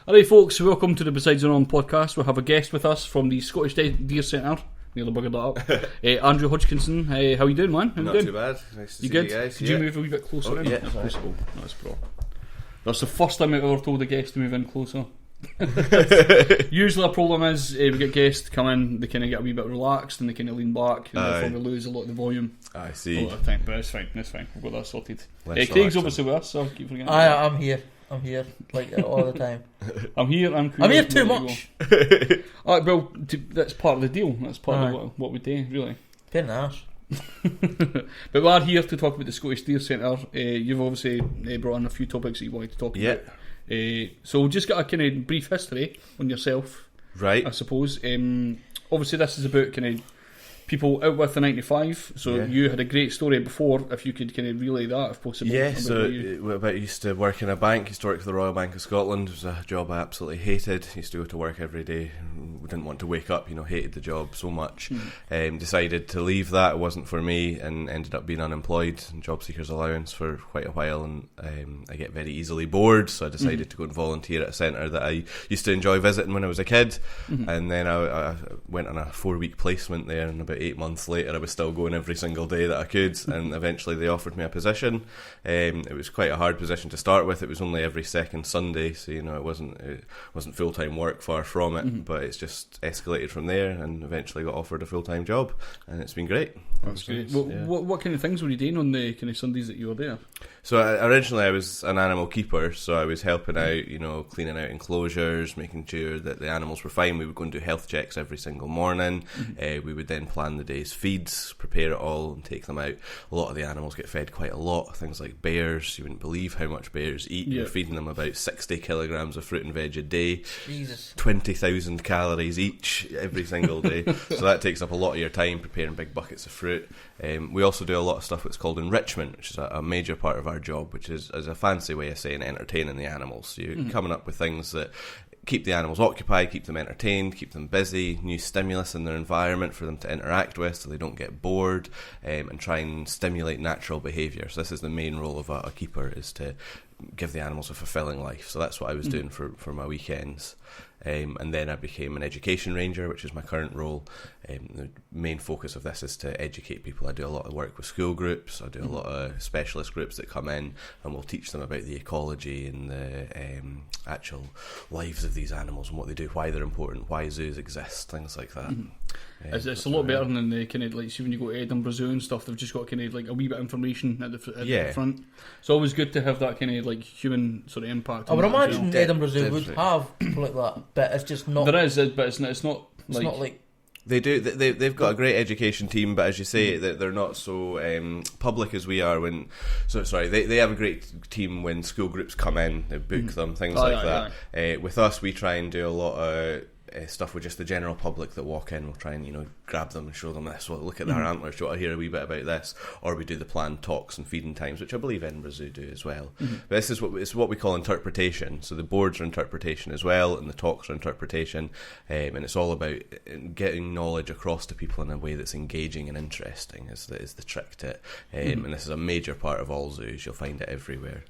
Alright folks, welcome to the Besides the Norm podcast. We'll have a guest with us from the Scottish Deer Centre. Nearly buggered that up. Andrew Hodgkinson. How you doing, man? How you Not doing? too bad. Nice to see good? you guys. Could you move a wee bit closer in? Yeah. That's cool. That's bro. That's the first time I've ever told a guest to move in closer. Usually the problem is we get guests come in, they kind of get a wee bit relaxed and they kind of lean back and therefore we lose a lot of the volume. I see. A lot of time, but it's fine. We've got that sorted. Less Craig's relaxing. obviously with us, so I keep forgetting. I'm here, like all the time. I'm here. I'm here too much. Alright, well, that's part of the deal. That's part of what we do, really. Pain in the arse. But we are here to talk about the Scottish Deer Centre. You've obviously brought in a few topics that you wanted to talk about. So we'll just get a kind of brief history on yourself, Right. I suppose. Obviously this is about kind of people out with the 95, so you had a great story before, if you could kind of relay that if possible. Yeah, so I used to work in a bank, used to work for the Royal Bank of Scotland. It was a job I absolutely hated. Used to go to work every day, didn't want to wake up, hated the job so much. Decided to leave that, it wasn't for me, and ended up being unemployed and job seekers allowance for quite a while, and I get very easily bored, so I decided to go and volunteer at a centre that I used to enjoy visiting when I was a kid, and then I went on a 4-week placement there, and about 8 months later I was still going every single day that I could, and eventually they offered me a position. It was quite a hard position to start with. It was only every second Sunday, so it wasn't full-time work, far from it, but it's just escalated from there, and eventually got offered a full-time job, and it's been great. That's great. What kind of things were you doing on the kind of Sundays that you were there? So originally I was an animal keeper, so I was helping out, cleaning out enclosures, making sure that the animals were fine. We would go and do health checks every single morning. We would then plan the day's feeds, prepare it all and take them out. A lot of the animals get fed quite a lot, things like bears. You wouldn't believe how much bears eat. You're feeding them about 60 kilograms of fruit and veg a day. Jesus. 20,000 calories each every single day. So that takes up a lot of your time preparing big buckets of fruit. We also do a lot of stuff that's called enrichment, which is a major part of our job, which is a fancy way of saying entertaining the animals. So you're coming up with things that keep the animals occupied, keep them entertained, keep them busy, new stimulus in their environment for them to interact with so they don't get bored, and try and stimulate natural behaviour. So this is the main role of a keeper, is to give the animals a fulfilling life. So that's what I was doing for my weekends. And then I became an education ranger, which is my current role. The main focus of this is to educate people. I do a lot of work with school groups. I do a lot of specialist groups that come in, and we'll teach them about the ecology and the actual lives of these animals and what they do, why they're important, why zoos exist, things like that. It's a lot better than the kind of, like, see when you go to Edinburgh Zoo and stuff, they've just got kind of like a wee bit of information at the front. It's always good to have that kind of like human sort of impact. I would imagine Edinburgh Zoo would have people like that, but it's just not. There is, but it's not like they do. They've got a great education team, but as you say, they're not so public as we are. They have a great team when school groups come in. They book them, things like that. With us, we try and do a lot of stuff with just the general public that walk in. We'll try and grab them and show them this. Well, look at their antlers. Do you want to hear a wee bit about this? Or we do the planned talks and feeding times, which I believe Edinburgh Zoo do as well. But this is what we call interpretation. So the boards are interpretation as well, and the talks are interpretation, and it's all about getting knowledge across to people in a way that's engaging and interesting. Is the trick to it, and this is a major part of all zoos. You'll find it everywhere.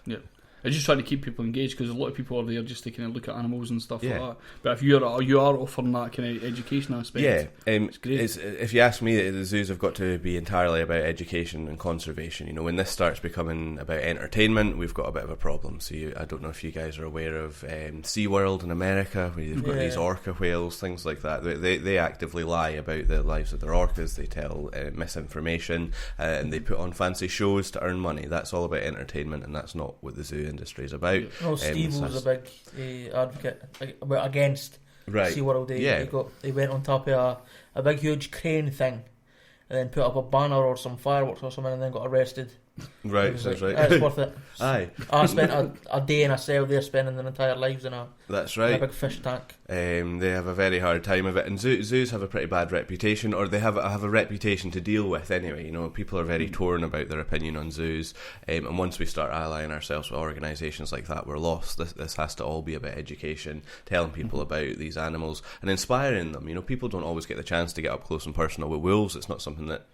Yeah. I just try to keep people engaged, because a lot of people are there just to kind of look at animals and stuff like that. But if you are offering that kind of education aspect, it's great. If you ask me, the zoos have got to be entirely about education and conservation. When this starts becoming about entertainment, we've got a bit of a problem. So I don't know if you guys are aware of SeaWorld in America, where they've got these orca whales, things like that. They actively lie about the lives of their orcas. They tell misinformation, and they put on fancy shows to earn money. That's all about entertainment, and that's not what the zoo industry is about. Steve was a big advocate against SeaWorld. He went on top of a big huge crane thing and then put up a banner or some fireworks or something and then got arrested. Right, sounds right. It's worth it. Aye. I spent a day in a cell there, spending their entire lives in a big fish tank. They have a very hard time of it, and zoos have a pretty bad reputation, or they have a reputation to deal with anyway. People are very torn about their opinion on zoos, and once we start allying ourselves with organisations like that, we're lost. This has to all be about education, telling people about these animals and inspiring them. People don't always get the chance to get up close and personal with wolves. It's not something that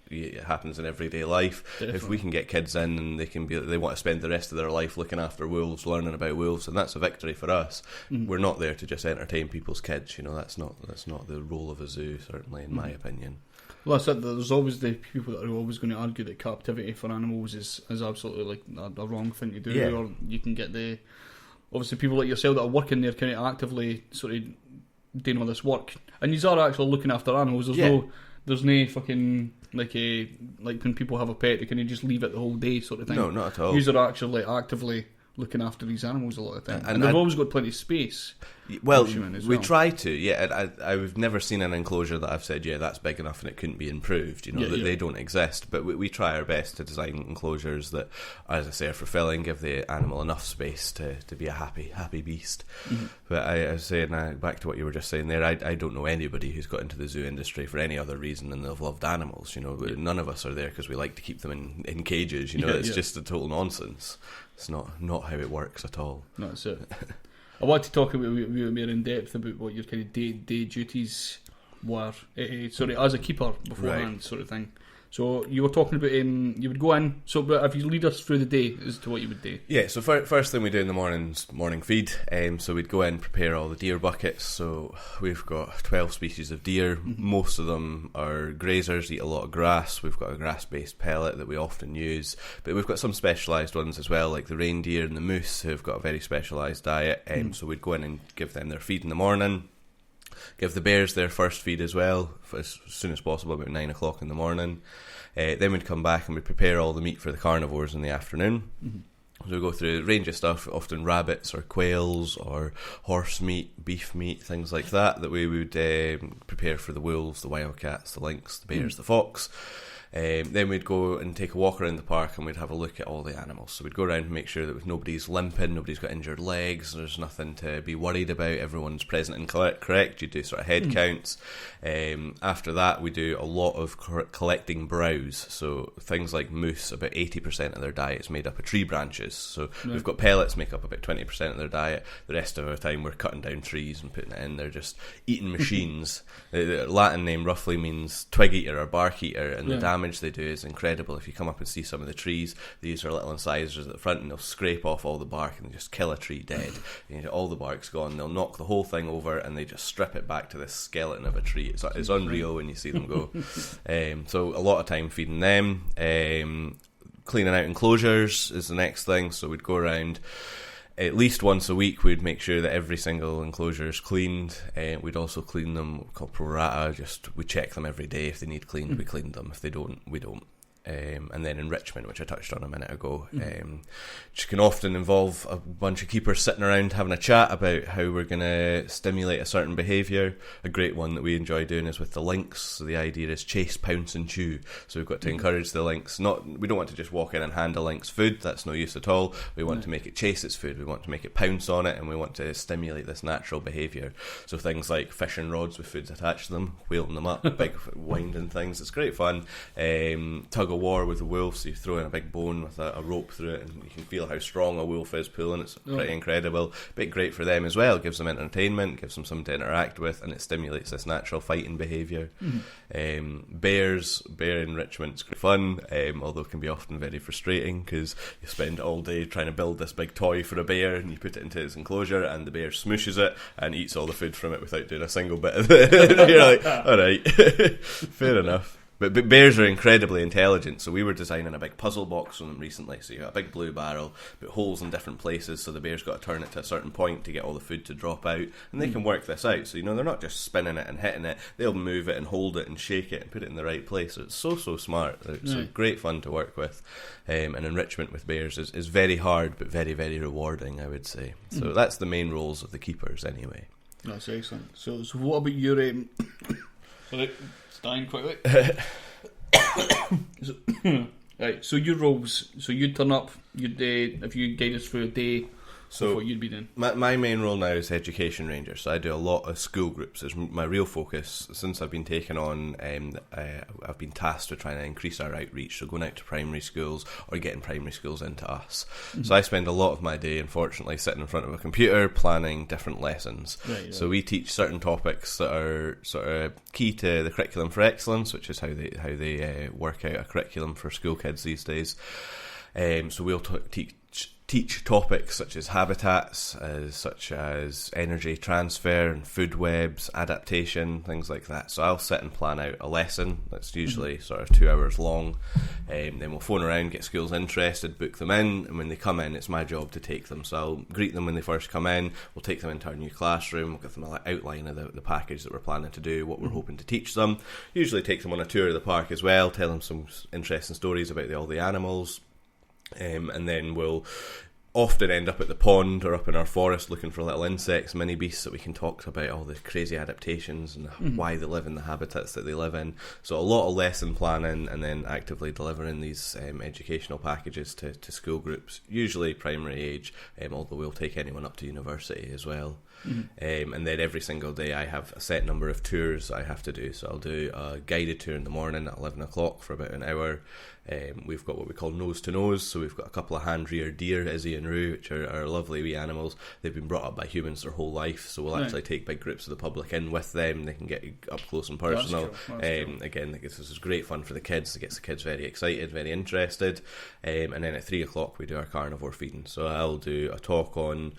happens in everyday life. Definitely. If we can get kids in, and they want to spend the rest of their life looking after wolves, learning about wolves, and that's a victory for us. We're not there to just entertain people's kids. That's not the role of a zoo, certainly in my opinion. Well, that's it. There's always the people that are always going to argue that captivity for animals is absolutely like a wrong thing to do, or you can get obviously people like yourself that are working there kind of actively sort of doing all this work, and you are actually looking after animals. There's no fucking like when people have a pet, they can just leave it the whole day sort of thing. No, not at all. You are actually actively looking after these animals a lot of the time, and they've always got plenty of space. Well, we try to. Yeah, I've never seen an enclosure that I've said, that's big enough and it couldn't be improved. They don't exist, but we try our best to design enclosures that, as I say, are fulfilling, give the animal enough space to be a happy beast. But I was saying, back to what you were just saying there, I don't know anybody who's got into the zoo industry for any other reason than they've loved animals. None of us are there because we like to keep them in cages. It's just a total nonsense. It's not how it works at all. No, that's it. I want to talk about more in depth about what your kind of day duties were. As a keeper beforehand, sort of thing. So you were talking about you would go in. So, but if you lead us through the day as to what you would do. Yeah. So first thing we do in the morning feed. So we'd go in, prepare all the deer buckets. So we've got 12 species of deer. Most of them are grazers, eat a lot of grass. We've got a grass-based pellet that we often use, but we've got some specialised ones as well, like the reindeer and the moose, who've got a very specialised diet. So we'd go in and give them their feed in the morning. Give the bears their first feed as well, as soon as possible, about 9 o'clock in the morning. Then we'd come back and we'd prepare all the meat for the carnivores in the afternoon. So we go through a range of stuff, often rabbits or quails or horse meat, beef meat, things like that we would prepare for the wolves, the wildcats, the lynx, the bears, the fox. Then we'd go and take a walk around the park and we'd have a look at all the animals. So we'd go around and make sure that nobody's limping, nobody's got injured legs, there's nothing to be worried about, everyone's present and correct. You do sort of head counts. After that, we do a lot of collecting browse. So things like moose, about 80% of their diet is made up of tree branches. So we've got pellets make up about 20% of their diet. The rest of our time we're cutting down trees and putting it in. They're just eating machines. The Latin name roughly means twig eater or bark eater, and the damage they do is incredible. If you come up and see some of the trees, these are little incisors at the front and they'll scrape off all the bark and just kill a tree dead. All the bark's gone. They'll knock the whole thing over and they just strip it back to this skeleton of a tree. It's unreal when you see them go. So a lot of time feeding them. Cleaning out enclosures is the next thing. So we'd go around at least once a week. We'd make sure that every single enclosure is cleaned. We'd also clean them, called pro rata. We check them every day. If they need cleaned, we clean them. If they don't, we don't. And then enrichment, which I touched on a minute ago, which can often involve a bunch of keepers sitting around having a chat about how we're going to stimulate a certain behaviour. A great one that we enjoy doing is with the lynx. So the idea is chase, pounce and chew. So we've got to encourage the lynx. We don't want to just walk in and hand a lynx food. That's no use at all. We want to make it chase its food. We want to make it pounce on it, and we want to stimulate this natural behaviour. So things like fishing rods with foods attached to them, wheeling them up, big winding things. It's great fun. Tug of war with a wolf, so you throw in a big bone with a rope through it and you can feel how strong a wolf is pulling. It's pretty incredible, but great for them as well. It gives them entertainment, gives them something to interact with, and it stimulates this natural fighting behaviour. Bear enrichment's great fun, although it can be often very frustrating because you spend all day trying to build this big toy for a bear and you put it into its enclosure and the bear smooshes it and eats all the food from it without doing a single bit of it. You're like, alright, fair enough. But bears are incredibly intelligent, so we were designing a big puzzle box on them recently. So you got a big blue barrel, but holes in different places, so the bear's got to turn it to a certain point to get all the food to drop out, and they can work this out. So they're not just spinning it and hitting it; they'll move it and hold it and shake it and put it in the right place. So it's so smart. It's great fun to work with, and enrichment with bears is very hard but very, very rewarding, I would say. So that's the main roles of the keepers, anyway. That's excellent. So what about your sorry, it's dying quickly. Right, so your roles. So you'd turn up. You'd if you guide us through a day. So what you'd be doing. My main role now is education ranger. So I do a lot of school groups. It's my real focus since I've been taken on. I've been tasked with trying to increase our outreach. So going out to primary schools or getting primary schools into us. So I spend a lot of my day, unfortunately, sitting in front of a computer planning different lessons. Right. So we teach certain topics that are sort of key to the curriculum for excellence, which is how they work out a curriculum for school kids these days. So we'll teach topics such as habitats, such as energy transfer and food webs, adaptation, things like that. So I'll sit and plan out a lesson that's usually sort of 2 hours long. Then we'll phone around, get schools interested, book them in, and when they come in, it's my job to take them. So I'll greet them when they first come in, we'll take them into our new classroom, we'll give them an outline of the package that we're planning to do, what we're hoping to teach them. Usually take them on a tour of the park as well, tell them some interesting stories about all the animals. And then we'll often end up at the pond or up in our forest looking for little insects, mini beasts that we can talk about all the crazy adaptations and why they live in the habitats that they live in. So a lot of lesson planning and then actively delivering these educational packages to school groups, usually primary age, although we'll take anyone up to university as well. And then every single day I have a set number of tours I have to do. So I'll do a guided tour in the morning at 11 o'clock for about an hour. We've got what we call nose to nose, so we've got a couple of hand-reared deer, Izzy and Roo, which are lovely wee animals. They've been brought up by humans their whole life, so we'll actually take big groups of the public in with them. They can get up close and personal. That's cool. Again, this is great fun for the kids. It gets the kids very excited, very interested. And then at 3 o'clock we do our carnivore feeding. So I'll do a talk on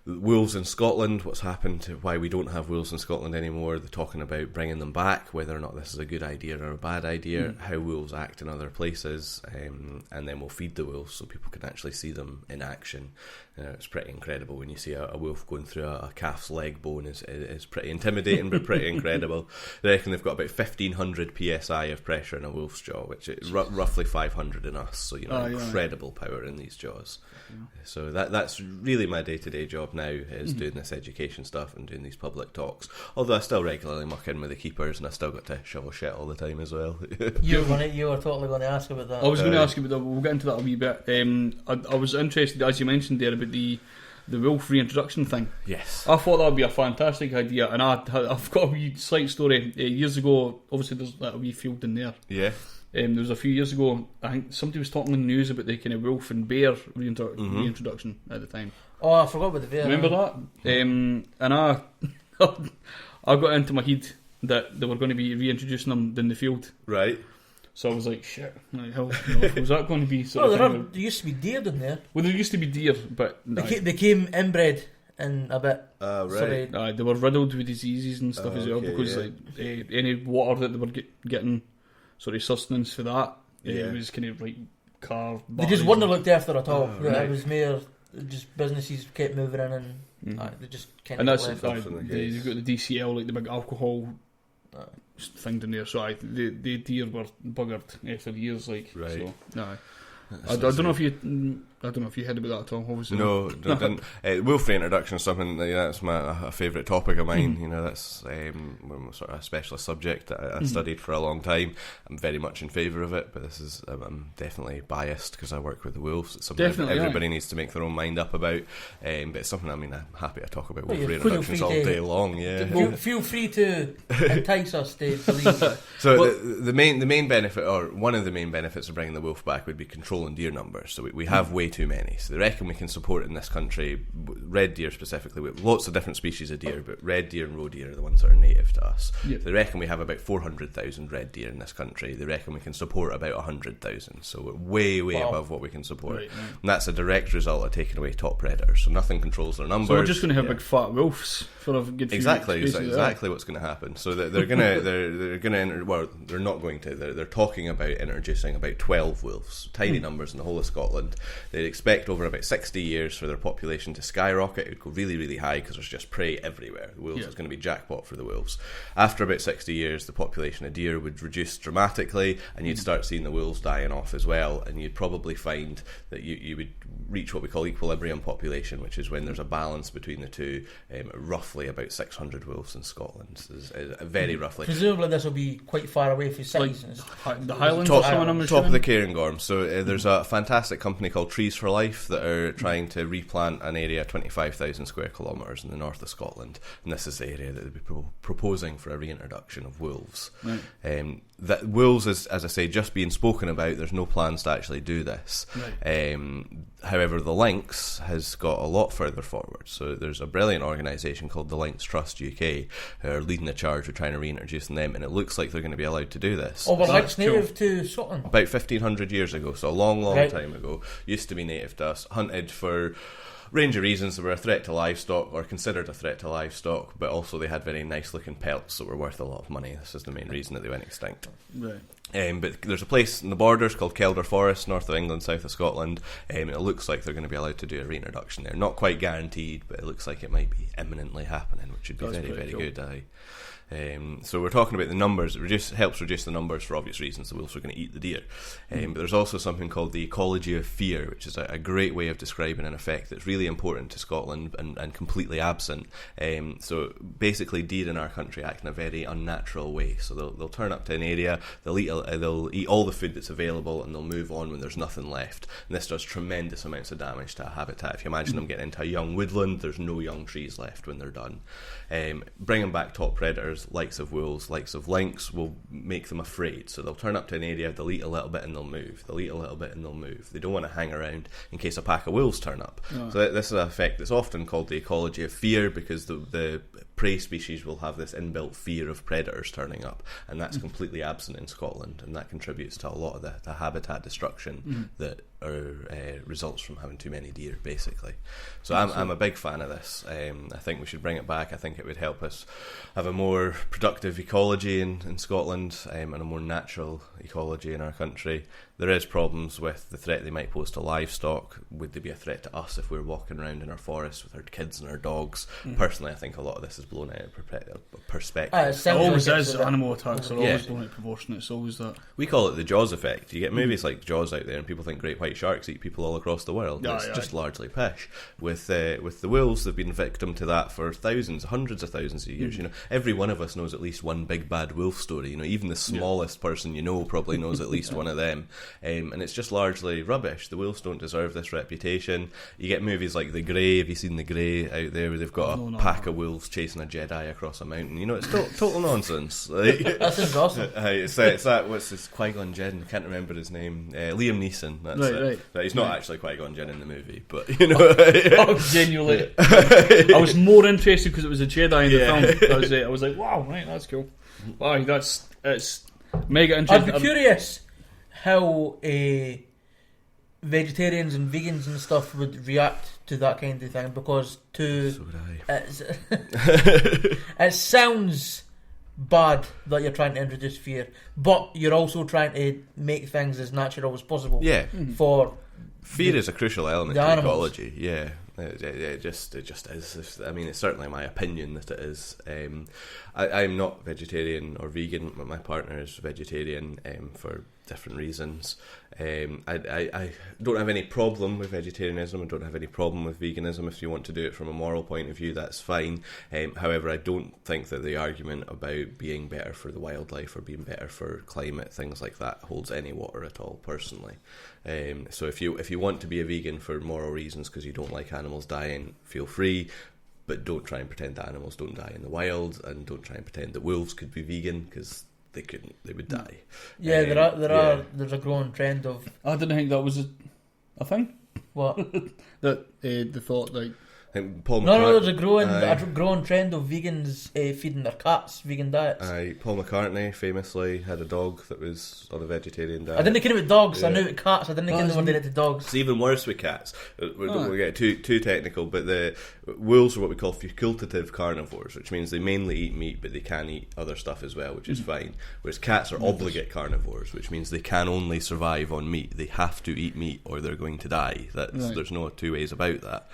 wolves in Scotland, what's happened to why we don't have wolves in Scotland anymore. They're talking about bringing them back, whether or not this is a good idea or a bad idea, how wolves act in other places, and then we'll feed the wolves so people can actually see them in action. It's pretty incredible when you see a wolf going through a calf's leg bone. It's pretty intimidating but pretty incredible. They reckon they've got about 1,500 psi of pressure in a wolf's jaw, which is roughly 500 in us, so incredible power in these jaws. So that's really my day-to-day job now, is doing this education stuff and doing these public talks, although I still regularly muck in with the keepers and I still got to shovel shit all the time as well. You were totally going to ask about that. I was going to ask you about that. We'll get into that a wee bit. I was interested, as you mentioned there, about the wolf reintroduction thing. Yes, I thought that would be a fantastic idea, and I've got a wee slight story. Years ago, obviously there's that wee field in there. Yeah. There was a few years ago, I think somebody was talking in the news about the kind of wolf and bear reintroduction at the time. Oh, I forgot about the bear. Remember that? And I got into my head that they were going to be reintroducing them in the field. Right. So I was like, shit, like, hell, was that going to be there used to be deer in there. Well, there used to be deer, but they came inbred in a bit. Right. They were riddled with diseases and stuff as well, because any water that they were getting sustenance for that, it was kind of like carved. They just weren't looked after at all. It was mere just businesses kept moving in and they just kind of left. You've got the DCL, like the big alcohol thing in there. So the deer were buggered for years, like. Right. So, I don't know if you heard about that at all. Obviously, no. Wolf reintroduction is something that's a favourite topic of mine. That's sort of a specialist subject that I studied for a long time. I'm very much in favour of it, but this is I'm definitely biased because I work with the wolves. It's something everybody needs to make their own mind up about. But it's something I'm happy to talk about wolf reintroductions all day long. Yeah, feel free to entice us to believe it. So the main benefit, or one of the main benefits of bringing the wolf back, would be controlling deer numbers. So we have way too many. So they reckon we can support in this country, red deer specifically, with lots of different species of deer, but red deer and roe deer are the ones that are native to us. Yep. They reckon we have about 400,000 red deer in this country. They reckon we can support about 100,000. So we're way above what we can support. Right. And that's a direct result of taking away top predators. So nothing controls their numbers. So we're just going to have big fat wolves for a good few exactly what's going to happen. So they're going to well, they're not going to. They're talking about introducing about 12 wolves, tiny numbers in the whole of Scotland. They expect over about 60 years for their population to skyrocket. It would go really, really high because there's just prey everywhere. The wolves is going to be jackpot for the wolves. After about 60 years, the population of deer would reduce dramatically, and you'd start seeing the wolves dying off as well. And you'd probably find that you would reach what we call equilibrium population, which is when there's a balance between the two. Roughly about 600 wolves in Scotland. Very roughly. Presumably this will be quite far away from cities. The Highlands top of the Cairngorm. So there's a fantastic company called Tree Trees for Life that are trying to replant an area 25,000 square kilometres in the north of Scotland, and this is the area that they'd be proposing for a reintroduction of wolves. Right. That wolves is, as I say, just being spoken about. There's no plans to actually do this. Right. However, the Lynx has got a lot further forward. So there's a brilliant organisation called the Lynx Trust UK who are leading the charge with trying to reintroduce them, and it looks like they're going to be allowed to do this. Oh, but Lynx native to Scotland? About 1,500 years ago, so a long time ago. Used to be native to us, hunted for range of reasons. They were a threat to livestock, or considered a threat to livestock, but also they had very nice looking pelts that were worth a lot of money. This is the main reason that they went extinct. Right. But there's a place in the borders called Kelder Forest, north of England, south of Scotland, and it looks like they're going to be allowed to do a reintroduction there. Not quite guaranteed, but it looks like it might be imminently happening, which would be very cool. Good. So we're talking about the numbers. It helps reduce the numbers for obvious reasons. The wolves are going to eat the deer. But there's also something called the ecology of fear, which is a great way of describing an effect that's really important to Scotland and completely absent. So basically, deer in our country act in a very unnatural way. So they'll turn up to an area, they'll eat all the food that's available, and they'll move on when there's nothing left. And this does tremendous amounts of damage to a habitat. If you imagine them getting into a young woodland, there's no young trees left when they're done. Bringing back top predators, likes of wolves, likes of lynx, will make them afraid. So they'll turn up to an area, they'll eat a little bit and they'll move. They'll eat a little bit and they'll move. They don't want to hang around in case a pack of wolves turn up. Oh. So this is an effect that's often called the ecology of fear, because the prey species will have this inbuilt fear of predators turning up, and that's completely absent in Scotland, and that contributes to a lot of the habitat destruction that results from having too many deer, basically. So I'm a big fan of this. I think we should bring it back. I think it would help us have a more productive ecology in Scotland, and a more natural ecology in our country. There is problems with the threat they might pose to livestock. Would they be a threat to us if we're walking around in our forests with our kids and our dogs? Personally, I think a lot of this is blown out of perspective. It always is. Animal attacks are always blown out of proportion. It's always that. We call it the Jaws effect. You get movies like Jaws out there, and people think great white sharks eat people all across the world. It's just largely pish. With the wolves, they've been victim to that for thousands, hundreds of thousands of years. You know, every one of us knows at least one big bad wolf story. You know, even the smallest person you know probably knows at least one of them. And it's just largely rubbish. The wolves don't deserve this reputation. You get movies like The Grey. Have you seen The Grey out there, where they've got a pack of wolves chasing a Jedi across a mountain? You know, it's total nonsense. Like, that's awesome. It's that. What's this? Qui-Gon Jinn. I can't remember his name. Liam Neeson. That's it. Right. He's not actually Qui-Gon Jinn in the movie, but you know. Genuinely, I was more interested because it was a Jedi in the film. I was like, wow, right, that's cool. Wow, it's mega interesting. I'd be curious how vegetarians and vegans and stuff would react to that kind of thing, because it sounds bad that you're trying to introduce fear, but you're also trying to make things as natural as possible. Yeah. For fear is a crucial element to ecology. Yeah. It just is. I mean, it's certainly my opinion that it is. I'm not vegetarian or vegan, but my partner is vegetarian for different reasons. I don't have any problem with vegetarianism. I don't have any problem with veganism. If you want to do it from a moral point of view, that's fine. However, I don't think that the argument about being better for the wildlife or being better for climate, things like that, holds any water at all, personally. So if you want to be a vegan for moral reasons because you don't like animals dying, feel free. But don't try and pretend that animals don't die in the wild, and don't try and pretend that wolves could be vegan, because they couldn't. They would die. Yeah, there's a growing trend of. I didn't think that was a thing. What? That they thought like. Paul there's a growing trend of vegans feeding their cats vegan diets. Paul McCartney famously had a dog that was on a vegetarian diet. I didn't know about dogs. I knew about cats. I didn't know what they did to dogs. It's even worse with cats. We don't get too technical, but the wolves are what we call facultative carnivores, which means they mainly eat meat, but they can eat other stuff as well, which is fine. Whereas cats are obligate carnivores, which means they can only survive on meat. They have to eat meat or they're going to die. There's no two ways about that.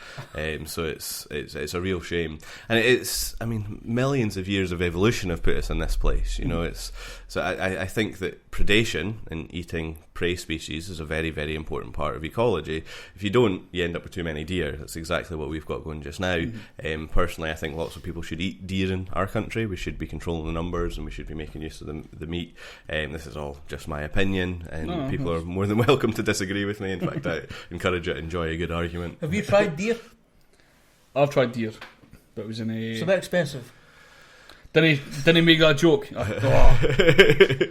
So So it's a real shame, and millions of years of evolution have put us in this place. I think that predation and eating prey species is a very, very important part of ecology. If you don't, you end up with too many deer. That's exactly what we've got going just now. Personally, I think lots of people should eat deer in our country. We should be controlling the numbers, and we should be making use of the meat. This is all just my opinion, and people are more than welcome to disagree with me. In fact, I encourage you to enjoy a good argument. Have you tried deer? I've tried deer, but it was in a... It's a bit expensive. Didn't he make that joke? I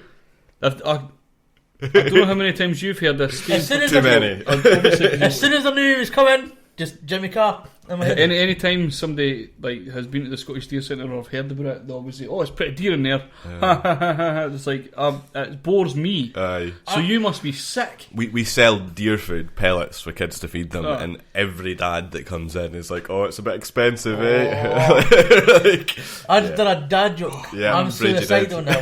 don't know how many times you've heard this. Too many. As soon as I knew he was coming, just Jimmy Carr. Any time somebody has been to the Scottish Deer Centre or have heard about it, they always say, "Oh, it's pretty deer in there." It's like it bores me. So you must be sick. We sell deer food pellets for kids to feed them, and every dad that comes in is like, "Oh, it's a bit expensive, eh?" I just did a dad joke. Yeah, I'm suicidal now.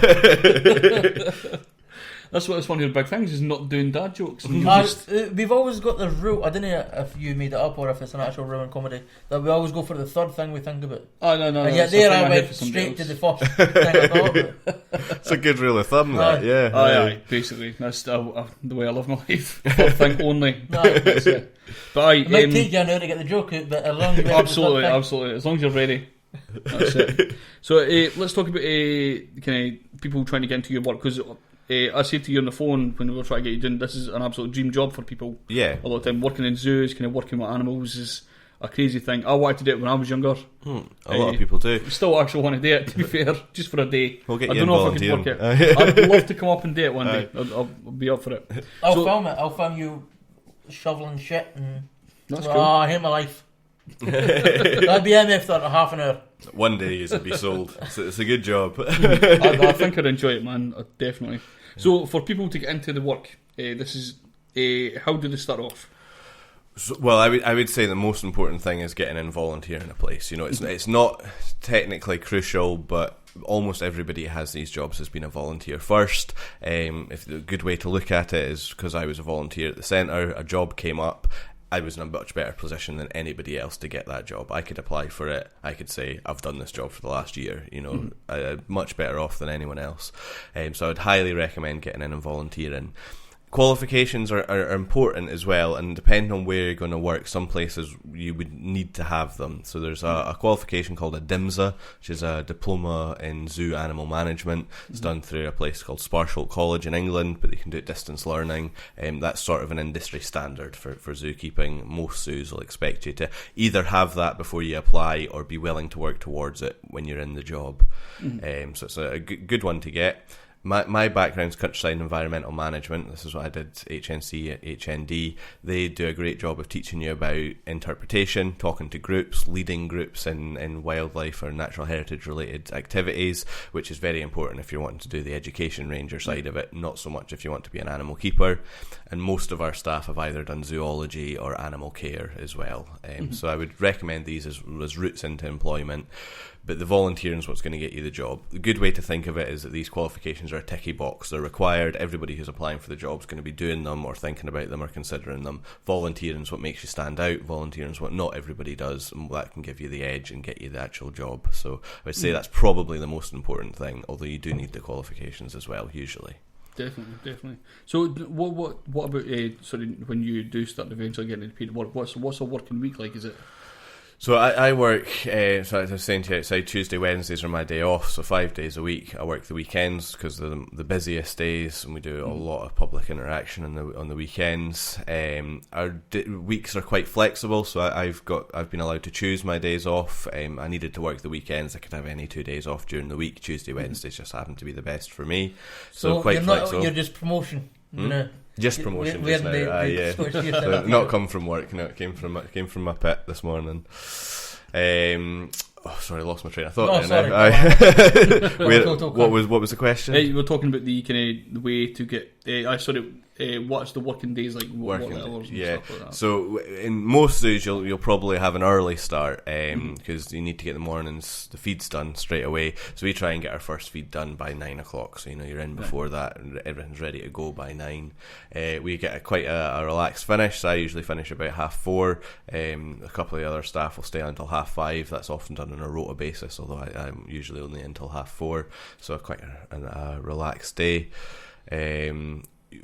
That's one of your big things, is not doing dad jokes. We've always got the rule, I don't know if you made it up or if it's an actual rule in comedy, that we always go for the third thing we think about. Oh, no. And yet there I went straight to the first thing I thought about. It's a good rule of thumb, that, yeah. Aye, basically. That's the way I live my life. Third thing only. That's it. But it might take you an hour to get the joke out, but as long as absolutely. As long as you're ready. That's it. So let's talk about kind of people trying to get into your work, because... I said to you on the phone when we were trying to get you doing, this is an absolute dream job for people. Yeah. A lot of time working in zoos, kind of working with animals is a crazy thing. I wanted to do it when I was younger. A lot of people do. Still actually want to do it, to be fair, just for a day. We'll get I you don't know if I could work it. I'd love to come up and do it one day. I'll be up for it. I'll film it. I'll film you shoveling shit. And that's cool. I hate my life. I'd be in after half an hour. One day you'd be sold. It's a good job. I think I'd enjoy it, man. Definitely. So for people to get into the work, this is how do they start off? So, well, I would say the most important thing is getting in volunteering in a place. It's not technically crucial, but almost everybody who has these jobs has been a volunteer first. If the good way to look at it is, because I was a volunteer at the centre, a job came up. I was in a much better position than anybody else to get that job. I could apply for it. I could say, I've done this job for the last year. I'm much better off than anyone else. So I would highly recommend getting in and volunteering. Qualifications are important as well, and depending on where you're going to work, some places you would need to have them. So there's a qualification called a DIMSA, which is a Diploma in Zoo Animal Management. It's done through a place called Sparsholt College in England, but you can do it distance learning. That's sort of an industry standard for zookeeping. Most zoos will expect you to either have that before you apply or be willing to work towards it when you're in the job. So it's a good one to get. My background's countryside and environmental management. This is what I did HNC at HND. They do a great job of teaching you about interpretation, talking to groups, leading groups in wildlife or natural heritage related activities, which is very important if you're wanting to do the education ranger side of it, not so much if you want to be an animal keeper. And most of our staff have either done zoology or animal care as well. So I would recommend these as routes into employment. But the volunteering is what's going to get you the job. The good way to think of it is that these qualifications are a ticky box. They're required. Everybody who's applying for the job is going to be doing them or thinking about them or considering them. Volunteering is what makes you stand out. Volunteering is what not everybody does, and that can give you the edge and get you the actual job. So I would say that's probably the most important thing, although you do need the qualifications as well, usually. Definitely. So what about when you do start eventually getting into paid work? What's a working week like? Is it? So I work, so as I was saying to you outside, Tuesday, Wednesdays are my day off, so 5 days a week. I work the weekends because they're the busiest days, and we do a lot of public interaction on the weekends. Our weeks are quite flexible, so I've been allowed to choose my days off. I needed to work the weekends. I could have any 2 days off during the week. Tuesday, Wednesdays just happen to be the best for me. So quite flexible. You're just promotion. Just promotion just now. Yeah. So not come from work. No, it came from my pet this morning. Sorry, I lost my train of thought. What was the question? You were talking about the way to get what's the working days like? What hours and stuff like that? So in most zoos, you'll probably have an early start because you need to get the feeds done straight away. So we try and get our first feed done by 9 o'clock. So you're in before that, and everything's ready to go by 9. We get quite a relaxed finish. So I usually finish about 4:30. A couple of the other staff will stay until 5:30. That's often done on a rota basis, although I'm usually only until 4:30. So quite a relaxed day.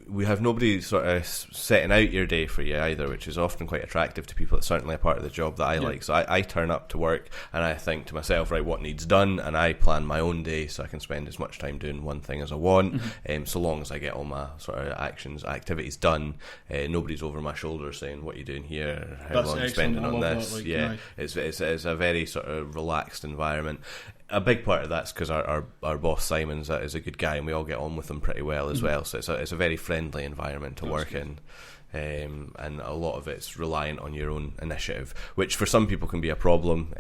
We have nobody sort of setting out your day for you either, which is often quite attractive to people. It's certainly a part of the job that I like. So I turn up to work and I think to myself, right, what needs done, and I plan my own day so I can spend as much time doing one thing as I want. So long as I get all my sort of activities done, nobody's over my shoulder saying, what are you doing here, how long are you spending on this. It's a very sort of relaxed environment. A big part of that's because our boss Simon's is a good guy, and we all get on with him pretty well as well. So it's a very friendly environment to work in, and a lot of it's reliant on your own initiative, which for some people can be a problem.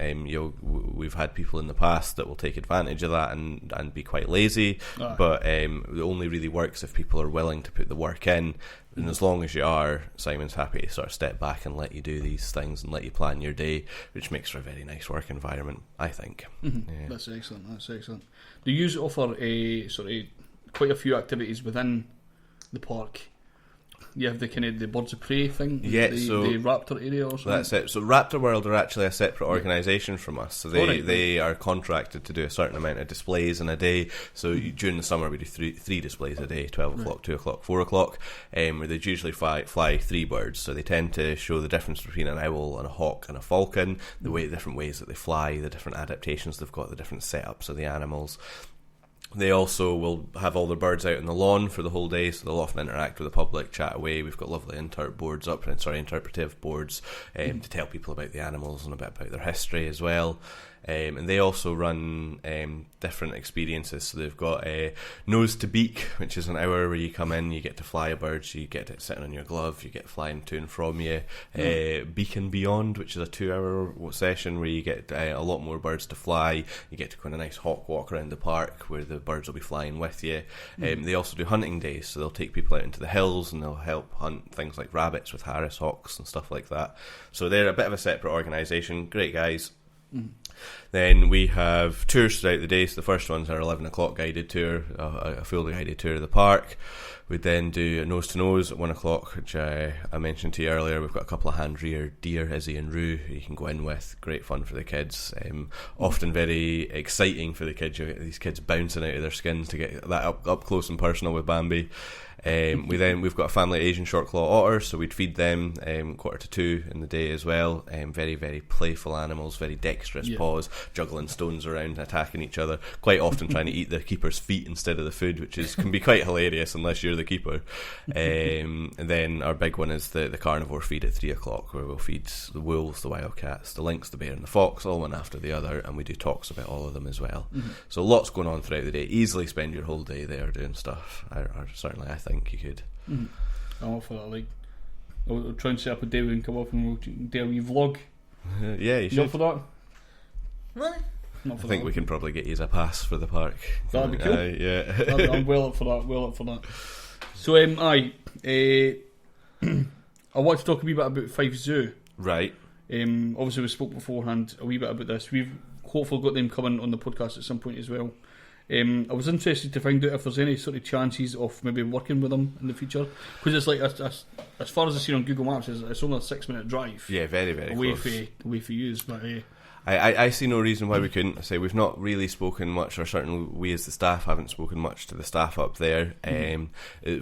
We've had people in the past that will take advantage of that and be quite lazy, but it only really works if people are willing to put the work in. And as long as you are, Simon's happy to sort of step back and let you do these things and let you plan your day, which makes for a very nice work environment, I think. That's excellent. Do you offer quite a few activities within the park? You have the kind of the birds of prey thing, the raptor area or something. That's it. So Raptor World are actually a separate organisation from us. So they are contracted to do a certain amount of displays in a day. So during the summer we do three displays a day: 12 o'clock, 2 o'clock, 4 o'clock. Where they usually fly 3 birds. So they tend to show the difference between an owl and a hawk and a falcon, the different ways that they fly, the different adaptations they've got, the different setups of the animals. They also will have all their birds out on the lawn for the whole day, so they'll often interact with the public, chat away. We've got lovely interpretive boards to tell people about the animals and a bit about their history as well. And they also run different experiences. So they've got Nose to Beak, which is an hour where you come in, you get to fly a bird, so you get it sitting on your glove, you get flying to and from you. Beak and Beyond, which is a 2-hour session where you get a lot more birds to fly. You get to go on a nice hawk walk around the park where the birds will be flying with you. They also do hunting days, so they'll take people out into the hills and they'll help hunt things like rabbits with Harris hawks and stuff like that. So they're a bit of a separate organisation. Great guys. Then we have tours throughout the day. So the first one's our 11 o'clock guided tour, a full guided tour of the park. We then do a nose to nose at 1 o'clock, which I mentioned to you earlier. We've got a couple of hand-reared deer, Izzy and Roo, who you can go in with. Great fun for the kids. Often very exciting for the kids. You get these kids bouncing out of their skins to get that up close and personal with Bambi. We've got a family of Asian short claw otters, so we'd feed them 1:45 in the day as well. Very, very playful animals, very dexterous paws, juggling stones around, attacking each other, quite often trying to eat the keeper's feet instead of the food, which can be quite hilarious unless you're the keeper. And then our big one is the carnivore feed at 3 o'clock, where we'll feed the wolves, the wildcats, the lynx, the bear and the fox, all one after the other, and we do talks about all of them as well. So lots going on throughout the day. Easily spend your whole day there doing stuff, certainly I think you could. I'm up for that. I'll try and set up a day we can come up and we'll do a wee vlog. Yeah, you should. You up for that? Really? I think we can probably get you a pass for the park. That'd be cool. Yeah. I'm well up for that. So I want to talk a wee bit about Fife Zoo. Right. Obviously we spoke beforehand a wee bit about this. We've hopefully got them coming on the podcast at some point as well. I was interested to find out if there's any sort of chances of maybe working with them in the future, because it's like as far as I see on Google Maps, it's only a 6-minute drive. Yeah, very, very away close. away for you, but I see no reason why we couldn't. I say we've not really spoken much, or certainly we as the staff haven't spoken much to the staff up there.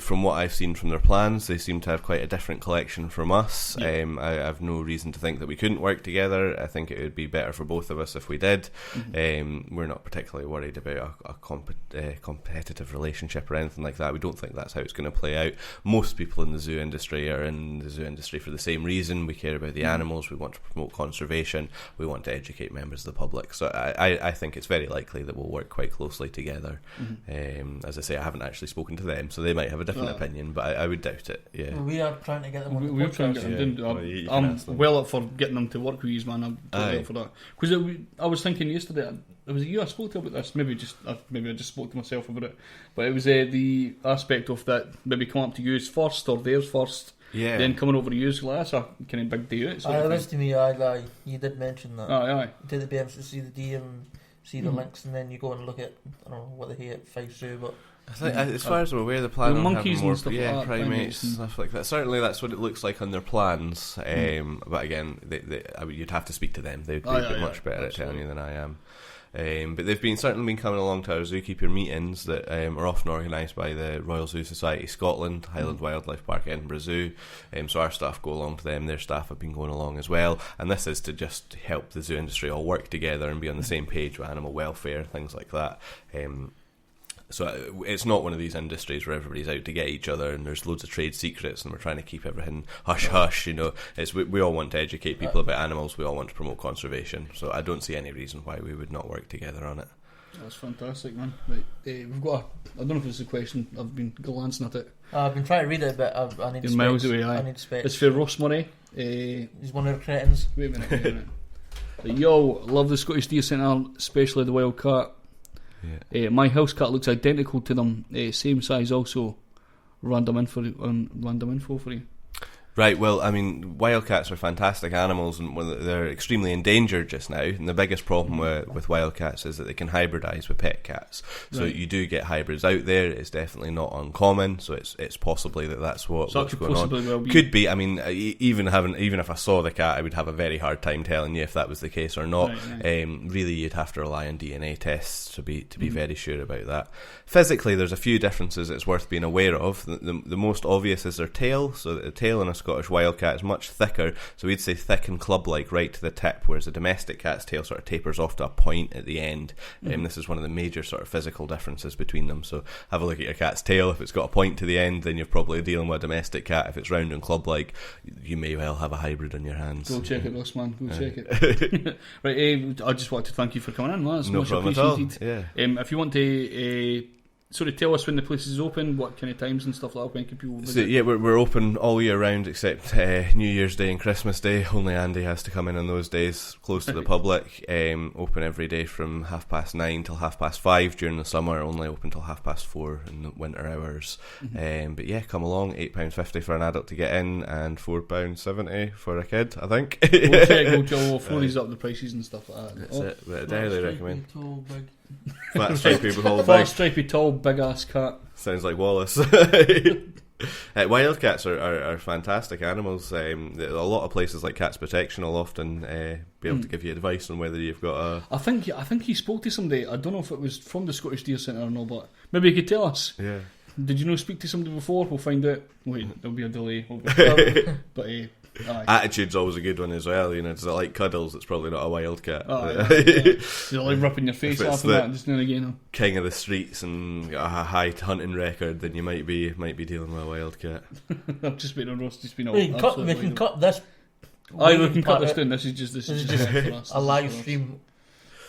From what I've seen from their plans, they seem to have quite a different collection from us. I have no reason to think that we couldn't work together. I think it would be better for both of us if we did. We're not particularly worried about a competitive relationship or anything like that. We don't think that's how it's going to play out. Most people in the zoo industry are in the zoo industry for the same reason. We care about the animals. We want to promote conservation. We want to educate educate members of the public. So I think it's very likely that we'll work quite closely together. As I say, I haven't actually spoken to them, so they might have a different opinion, but I would doubt it. Yeah, we are trying to get them on the we're trying to get them. I'm well up for getting them to work with you, man. I'm totally up for that. Because I was thinking yesterday, was it you I spoke to about this? Maybe I just spoke to myself about it. But it was the aspect of that maybe come up to use first or theirs first. Yeah. Then coming over to you, so that's a kind of big day out. It was to me, you did mention that. Aye. You did the BMs to see the D and see the links, and then you go and look at, I don't know what they hate, 5 but I think, as far as we're aware, the plan on monkeys having more, and stuff like that, primates and stuff like that. Certainly, that's what it looks like on their plans. But again, you'd have to speak to them. They'd be much better at telling you than I am. But they've certainly been coming along to our zookeeper meetings that are often organised by the Royal Zoo Society Scotland, Highland Wildlife Park, Edinburgh Zoo. So our staff go along to them, their staff have been going along as well, and this is to just help the zoo industry all work together and be on the same page with animal welfare, things like that. So it's not one of these industries where everybody's out to get each other and there's loads of trade secrets and we're trying to keep everything hush-hush, It's we all want to educate people about animals, we all want to promote conservation, so I don't see any reason why we would not work together on it. That's fantastic, man. Right, we've got I don't know if it's a question, I've been glancing at it. I've been trying to read it, but I need specs. Miles away, aye. I need specs. It's for Ross Murray. He's one of the cretins. Wait a minute. Yo, love the Scottish Deer Centre, especially the wild cat. Yeah. My house cat looks identical to them, same size also. Random info for you. Right, well, I mean, wildcats are fantastic animals and they're extremely endangered just now, and the biggest problem with wildcats is that they can hybridise with pet cats. So you do get hybrids out there. It's definitely not uncommon, so it's possibly that's what's going on. Well be. Could be. I mean, even if I saw the cat, I would have a very hard time telling you if that was the case or not. Right. Really, you'd have to rely on DNA tests to be very sure about that. Physically, there's a few differences it's worth being aware of. The most obvious is their tail. So the tail in a Scottish wildcat is much thicker, so we'd say thick and club-like right to the tip, whereas a domestic cat's tail sort of tapers off to a point at the end. This is one of the major sort of physical differences between them. So have a look at your cat's tail. If it's got a point to the end, then you're probably dealing with a domestic cat. If it's round and club-like, you may well have a hybrid on your hands. Go check it, Ross, man. Go check it. Right, I just wanted to thank you for coming in, man. It's no much problem appreciated. At all. Yeah. If you want to sort of tell us when the place is open, what kind of times and stuff like that, when can people visit? So, we're open all year round except New Year's Day and Christmas Day. Only Andy has to come in on those days, close to the public. Open every day from 9:30 till 5:30 during the summer, only open till 4:30 in the winter hours. But yeah, come along, £8.50 for an adult to get in and £4.70 for a kid, I think. We'll check, we'll throw these up the prices and stuff like that. That's it, but I highly recommend. Tall, big. Flat, stripy, flat, stripy, tall, big ass cat. Sounds like Wallace. Wildcats are fantastic animals. A lot of places like Cats Protection will often be able to give you advice on whether you've got a... I think he spoke to somebody. I don't know if it was from the Scottish Deer Centre or not, but maybe he could tell us. Yeah. Did you speak to somebody before? We'll find out. Wait, there'll be a delay. But attitude's always a good one as well. Does it like cuddles? It's probably not a wildcat. Does it like ripping your face off and that just now and again? King of the streets and got a high hunting record, then you might be dealing with a wildcat. I've just been on roast. Just been all. We can cut this. We can cut this down. This is just a live stream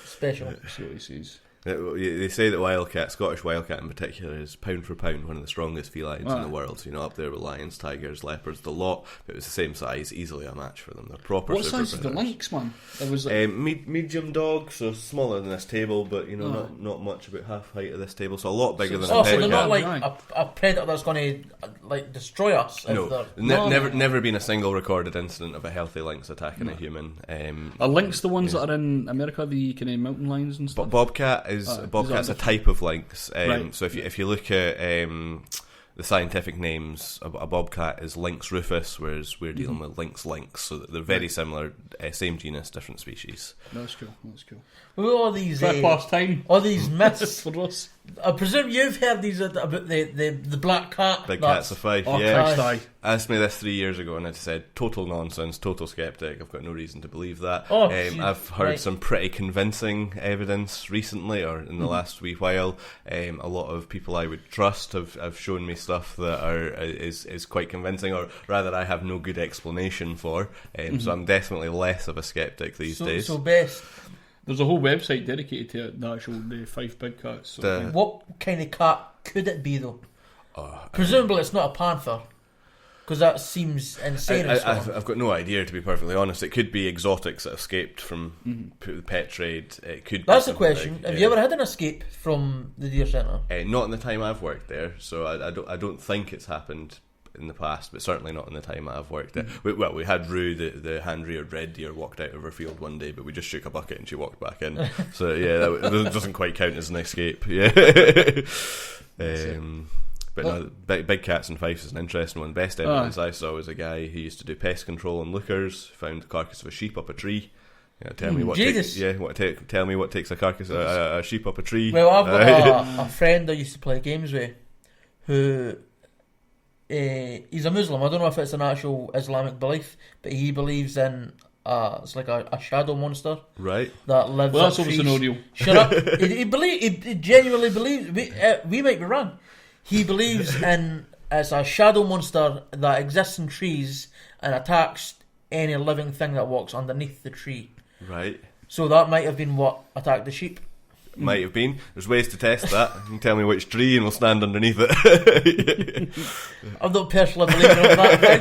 special. See what he says. They say that Scottish wildcat in particular, is pound for pound one of the strongest felines in the world. Up there with lions, tigers, leopards, the lot. But it was the same size, easily a match for them. They're proper. What size is the lynx, man? It was medium dog, so smaller than this table, but not much, about half height of this table, so a lot bigger than a pet. So they're not like a predator that's going to destroy us. No, never been a single recorded incident of a healthy lynx attacking a human. Are lynx the ones that are in America, the kind of mountain lions and stuff? Bobcat's a type of lynx. Right. So if you look at the scientific names, a bobcat is Lynx rufus, whereas we're dealing with lynx. So they're very similar, same genus, different species. That's cool. Well, all these past time. All these myths for us. I presume you've heard these about the black cat. Big Cats of Fife, oh, yeah. Asked me this 3 years ago and I said, total nonsense, total sceptic. I've got no reason to believe that. I've heard some pretty convincing evidence recently, or in the last wee while. A lot of people I would trust have shown me stuff that is quite convincing, or rather I have no good explanation for. So I'm definitely less of a sceptic these days. So best. There's a whole website dedicated to the Fife Big Cats. So what kind of cat could it be though? Presumably it's not a panther, because that seems insane. I've got no idea, to be perfectly honest. It could be exotics that escaped from the pet trade. It could. That's the question. Have you ever had an escape from the deer centre? Not in the time I've worked there, so I don't think it's happened in the past, but certainly not in the time I've worked there. We had Rue, the hand-reared red deer, walked out of our field one day, but we just shook a bucket and she walked back in. So yeah, that doesn't quite count as an escape. Yeah. But no, Big Cats in Fife is an interesting one. Best evidence I saw was a guy who used to do pest control on lookers, found the carcass of a sheep up a tree. Tell me what takes a carcass, a sheep up a tree. Well, I've got a friend I used to play games with who. He's a Muslim. I don't know if it's an actual Islamic belief, but he believes in it's like a shadow monster, right? That lives. Well, that's up trees. obviously no deal. Shut up! He genuinely believes. We might be wrong. He believes in it's a shadow monster that exists in trees and attacks any living thing that walks underneath the tree. Right. So that might have been what attacked the sheep. Might have been. There's ways to test that. You can tell me which tree and we'll stand underneath it. I'm not personally believing in that thing,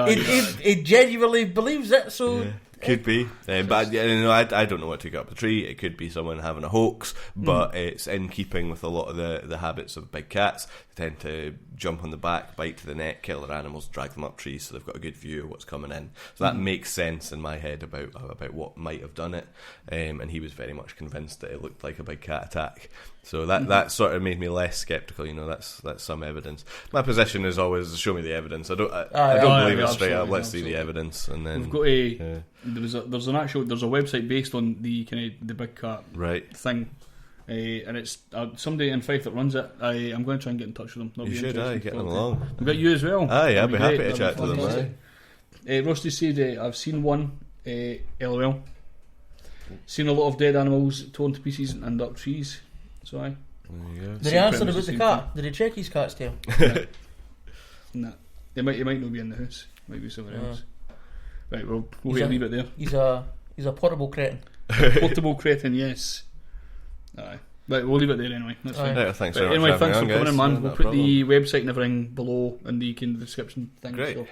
but he genuinely believes it, so... Yeah. Could be, but I don't know what took up the tree. It could be someone having a hoax, but it's in keeping with a lot of the habits of big cats. They tend to jump on the back, bite to the neck, kill their animals, drag them up trees, so they've got a good view of what's coming in. So that makes sense in my head about what might have done it. And he was very much convinced that it looked like a big cat attack. So that sort of made me less sceptical. That's some evidence. My position is always show me the evidence. I don't believe it straight up. Let's see the evidence, and then we've got there's a website based on the big cat thing, and it's somebody in Fife that runs it. I'm going to try and get in touch with them. You should, get them along. We've got you as well. I'd be happy to chat to them. Rusty said, I've seen one. LOL. Seen a lot of dead animals torn to pieces and up trees. So there you go. Did he answer about the cat? Did he check his cat's tail? Nah. He might not be in the house. Might be somewhere else. Right, we'll leave it there. He's a portable cretin. Portable cretin, yes. Aye. Right, we'll leave it there anyway. That's fine. Yeah, thanks very much. Anyway, thanks for coming in, man. Yeah, we'll put the website and everything below in the description thing. Great. So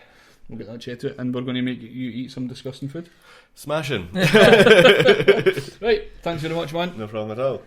we'll get that chat to it, and we're going to make you eat some disgusting food. Smashing. Right, thanks very much, man. No problem at all.